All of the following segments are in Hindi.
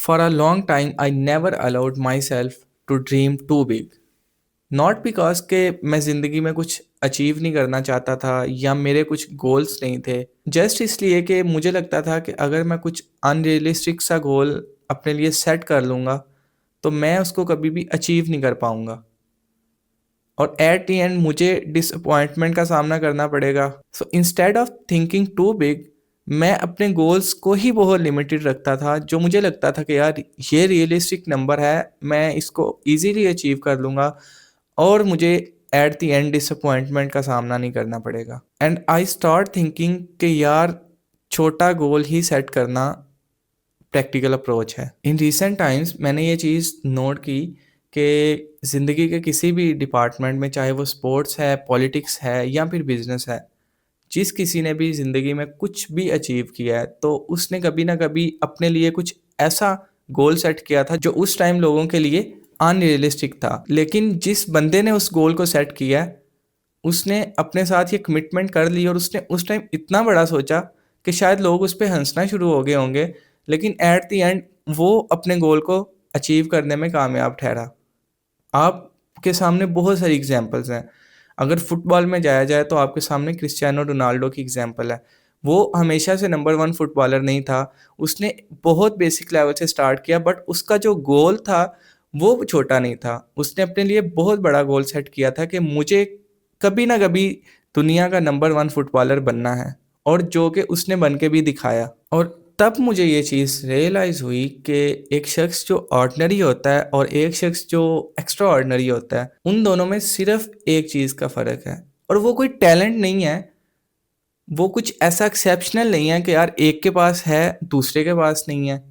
For a long time, I never allowed myself to dream too big. Not because के मैं ज़िंदगी में कुछ अचीव नहीं करना चाहता था या मेरे कुछ गोल्स नहीं थे। जस्ट इसलिए कि मुझे लगता था कि अगर मैं कुछ अनरियलिस्टिक सा गोल अपने लिए सेट कर लूँगा तो मैं उसको कभी भी अचीव नहीं कर पाऊँगा और एट द एंड मुझे डिसअपॉइंटमेंट का सामना करना पड़ेगा। So instead of thinking too big, मैं अपने गोल्स को ही बहुत लिमिटेड रखता था। जो मुझे लगता था कि यार ये रियलिस्टिक नंबर है, मैं इसको इजीली अचीव कर लूँगा और मुझे एट द एंड डिसअपॉइंटमेंट का सामना नहीं करना पड़ेगा। एंड आई स्टार्ट थिंकिंग कि यार छोटा गोल ही सेट करना प्रैक्टिकल अप्रोच है। इन रिसेंट टाइम्स मैंने ये चीज़ नोट की कि ज़िंदगी के किसी भी डिपार्टमेंट में, चाहे वो स्पोर्ट्स है, पॉलिटिक्स है या फिर बिजनेस है, जिस किसी ने भी ज़िंदगी में कुछ भी अचीव किया है तो उसने कभी ना कभी अपने लिए कुछ ऐसा गोल सेट किया था जो उस टाइम लोगों के लिए अनरियलिस्टिक था। लेकिन जिस बंदे ने उस गोल को सेट किया है, उसने अपने साथ ये कमिटमेंट कर ली और उसने उस टाइम इतना बड़ा सोचा कि शायद लोग उस पर हंसना शुरू हो गए होंगे, लेकिन एट द एंड वो अपने गोल को अचीव करने में कामयाब ठहरा। आपके सामने बहुत सारी एग्जांपल्स हैं। अगर फुटबॉल में जाया जाए तो आपके सामने क्रिस्टियानो रोनाल्डो की एग्जांपल है। वो हमेशा से नंबर 1 फुटबॉलर नहीं था। उसने बहुत बेसिक लेवल से स्टार्ट किया, बट उसका जो गोल था वो छोटा नहीं था। उसने अपने लिए बहुत बड़ा गोल सेट किया था कि मुझे कभी ना कभी दुनिया का नंबर 1 फुटबॉलर बनना है, और जो कि उसने बन के भी दिखाया। और तब मुझे ये चीज़ रियलाइज़ हुई कि एक शख्स जो ऑर्डिनरी होता है और एक शख्स जो एक्स्ट्रा ऑर्डिनरी होता है, उन दोनों में सिर्फ एक चीज़ का फ़र्क है, और वो कोई टैलेंट नहीं है। वो कुछ ऐसा एक्सेप्शनल नहीं है कि यार एक के पास है दूसरे के पास नहीं है।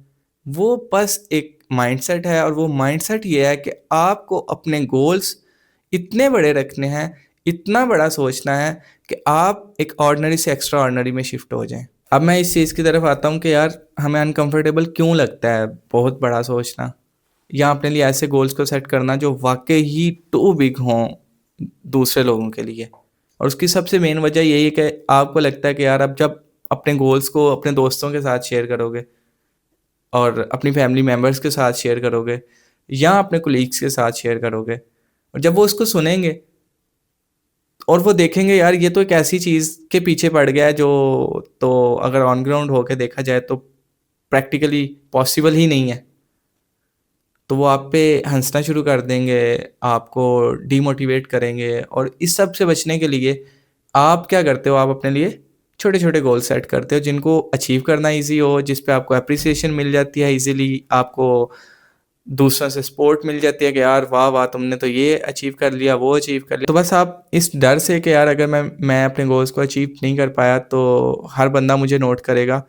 वो बस एक माइंडसेट है, और वो माइंडसेट ये है कि आपको अपने गोल्स इतने बड़े रखने हैं, इतना बड़ा सोचना है कि आप एक ऑर्डिनरी से एक्स्ट्रा ऑर्डिनरी में शिफ्ट हो जाएं। अब मैं इस चीज़ की तरफ आता हूँ कि यार हमें अनकंफर्टेबल क्यों लगता है बहुत बड़ा सोचना, या अपने लिए ऐसे गोल्स को सेट करना जो वाकई ही टू बिग हों दूसरे लोगों के लिए। और उसकी सबसे मेन वजह यही है कि आपको लगता है कि यार अब जब अपने गोल्स को अपने दोस्तों के साथ शेयर करोगे और अपनी फैमिली मेम्बर्स के साथ शेयर करोगे या अपने कोलीग्स के साथ शेयर करोगे, और जब वो उसको सुनेंगे और वो देखेंगे यार ये तो एक ऐसी चीज़ के पीछे पड़ गया है जो, तो अगर ऑन ग्राउंड होके देखा जाए तो प्रैक्टिकली पॉसिबल ही नहीं है, तो वो आप पे हंसना शुरू कर देंगे, आपको डीमोटिवेट करेंगे। और इस सब से बचने के लिए आप क्या करते हो, आप अपने लिए छोटे छोटे गोल सेट करते हो जिनको अचीव करना इजी हो, जिस पे आपको अप्रिसिएशन मिल जाती है इजीली, आपको दूसरों से सपोर्ट मिल जाती है कि यार वाह वाह तुमने तो ये अचीव कर लिया, वो अचीव कर लिया। तो बस आप इस डर से कि यार अगर मैं अपने गोल्स को अचीव नहीं कर पाया तो हर बंदा मुझे नोट करेगा,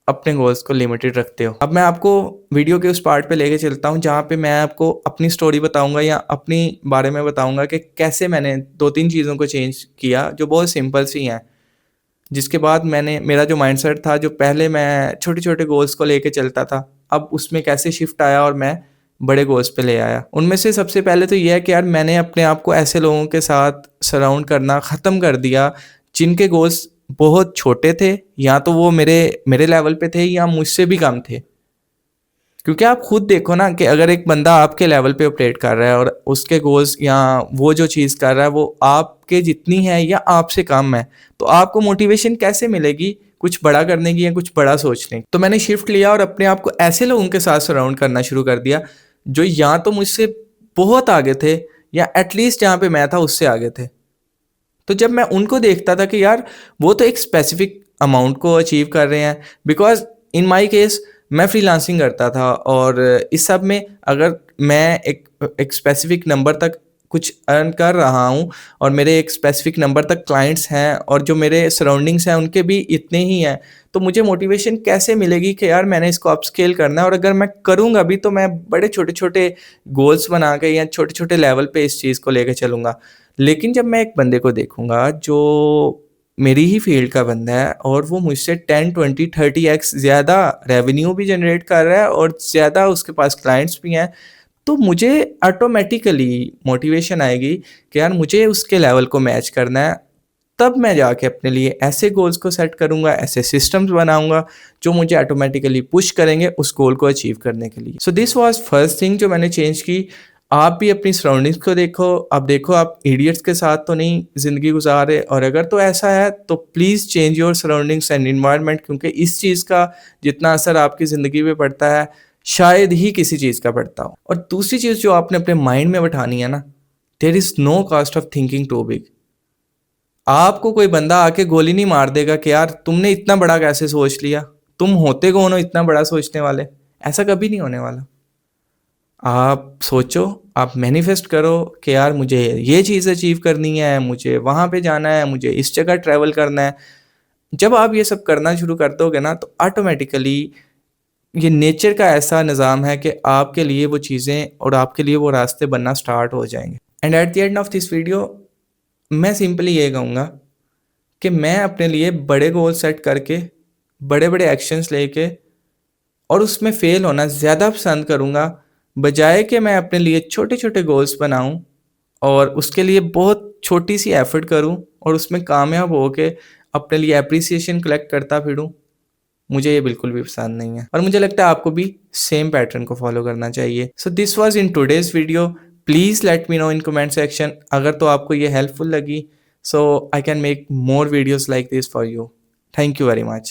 अपने गोल्स को लिमिटेड रखते हो। अब मैं आपको वीडियो के उस पार्ट पे लेके चलता हूँ जहाँ पे मैं आपको अपनी स्टोरी बताऊँगा या अपनी बारे में बताऊँगा कि कैसे मैंने 2-3 चीज़ों को चेंज किया जो बहुत सिंपल सी हैं। जिसके बाद मैंने मेरा जो माइंडसेट था, जो पहले मैं छोटे-छोटे गोल्स को लेके चलता था, अब उसमें कैसे शिफ्ट आया और मैं बड़े गोल्स पे ले आया। उनमें से सबसे पहले तो ये है कि यार मैंने अपने आप को ऐसे लोगों के साथ सराउंड करना ख़त्म कर दिया जिनके गोल्स बहुत छोटे थे, या तो वो मेरे मेरे लेवल पे थे या मुझसे भी कम थे। क्योंकि आप खुद देखो ना कि अगर एक बंदा आपके लेवल पे ऑपरेट कर रहा है और उसके गोल्स या वो जो चीज़ कर रहा है वो आपके जितनी है या आपसे कम है, तो आपको मोटिवेशन कैसे मिलेगी कुछ बड़ा करने की या कुछ बड़ा सोचने की। तो मैंने शिफ्ट लिया और अपने आप को ऐसे लोगों के साथ सराउंड करना शुरू कर दिया जो या तो मुझसे बहुत आगे थे या एटलीस्ट जहाँ पे मैं था उससे आगे थे। तो जब मैं उनको देखता था कि यार वो तो एक स्पेसिफिक अमाउंट को अचीव कर रहे हैं, बिकॉज इन माय केस मैं फ्रीलांसिंग करता था, और इस सब में अगर मैं एक स्पेसिफिक नंबर तक कुछ अर्न कर रहा हूँ और मेरे एक स्पेसिफिक नंबर तक क्लाइंट्स हैं और जो मेरे सराउंडिंग्स हैं उनके भी इतने ही हैं, तो मुझे मोटिवेशन कैसे मिलेगी कि यार मैंने इसको अपस्केल करना है, और अगर मैं करूँगा भी तो मैं बड़े छोटे छोटे गोल्स बना के या छोटे छोटे लेवल पे इस चीज़ को लेकर चलूँगा। लेकिन जब मैं एक बंदे को देखूँगा जो मेरी ही फील्ड का बंदा है और वो मुझसे 10, 20, 30x ज़्यादा रेवेन्यू भी जनरेट कर रहा है और ज़्यादा उसके पास क्लाइंट्स भी हैं, तो मुझे ऑटोमेटिकली मोटिवेशन आएगी कि यार मुझे उसके लेवल को मैच करना है। तब मैं जाके अपने लिए ऐसे गोल्स को सेट करूँगा, ऐसे सिस्टम्स बनाऊँगा जो मुझे ऑटोमेटिकली पुश करेंगे उस गोल को अचीव करने के लिए। So this was first thing जो मैंने चेंज की। आप भी अपनी सराउंडिंग्स को देखो, अब देखो आप इडियट्स के साथ तो नहीं ज़िंदगी गुज़ार रहे, और अगर तो ऐसा है तो please change your surroundings and environment, क्योंकि इस चीज़ का जितना असर आपकी ज़िंदगी पे पड़ता है शायद ही किसी चीज़ का पड़ता हो। और दूसरी चीज़ जो आपने अपने माइंड में बैठानी है ना, there is no cost of thinking too big. आपको कोई बंदा आके गोली नहीं मार देगा कि यार तुमने इतना बड़ा कैसे सोच लिया, तुम होते कौन हो इतना बड़ा सोचने वाले। ऐसा कभी नहीं होने वाला। आप सोचो, आप मैनिफेस्ट करो कि यार मुझे ये चीज़ अचीव करनी है, मुझे वहाँ पे जाना है, मुझे इस जगह ट्रैवल करना है। जब आप ये सब करना शुरू कर दोगे ना तो ऑटोमेटिकली ये नेचर का ऐसा निज़ाम है कि आपके लिए वो चीज़ें और आपके लिए वो रास्ते बनना स्टार्ट हो जाएंगे। And eight the end of this video मैं सिंपली ये कहूँगा कि मैं अपने लिए बड़े गोल सेट करके, बड़े बड़े एक्शंस लेके और उसमें फ़ेल होना ज़्यादा पसंद करूँगा, बजाय कि मैं अपने लिए छोटे छोटे गोल्स बनाऊँ और उसके लिए बहुत छोटी सी एफ़र्ट करूँ और उसमें कामयाब हो के अपने लिए एप्रिसिएशन कलेक्ट करता फिरूँ। मुझे ये बिल्कुल भी पसंद नहीं है और मुझे लगता है आपको भी सेम पैटर्न को फॉलो करना चाहिए। So this was in today's video. Please let me know in comment section अगर तो आपको ये हेल्पफुल लगी, so I can make more videos like this for you. Thank you very much.